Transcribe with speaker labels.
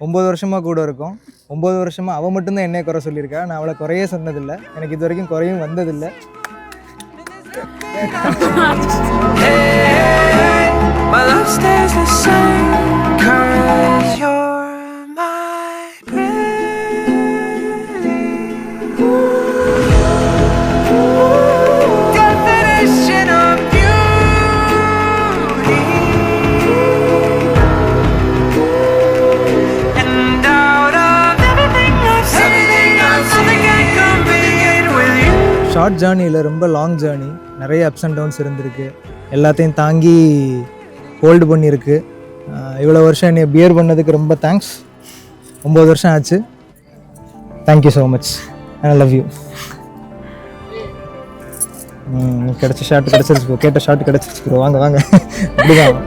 Speaker 1: 9 வருஷமாக கூட இருக்கும். 9 வருஷமாக அவள் மட்டும்தான் என்னைய குறை சொல்லியிருக்கா. நான் அவளை குறையே சொன்னதில்லை. எனக்கு இது வரைக்கும் குறையும் வந்ததில்லை. ஷார்ட் ஜேர்னியில் ரொம்ப லாங் ஜேர்னி, நிறைய அப்ஸ் அண்ட் டவுன்ஸ் இருந்திருக்கு. எல்லாத்தையும் தாங்கி ஹோல்டு பண்ணியிருக்கு. இவ்வளோ வருஷம் என்னை பியர் பண்ணதுக்கு ரொம்ப தேங்க்ஸ். 9 வருஷம் ஆச்சு. Thank you so much. I love you. கிடச்ச ஷார்ட் கிடச்சிருச்சு, கேட்ட ஷார்ட் கிடச்சிருச்சு. வாங்க வாங்க அப்படிதான்.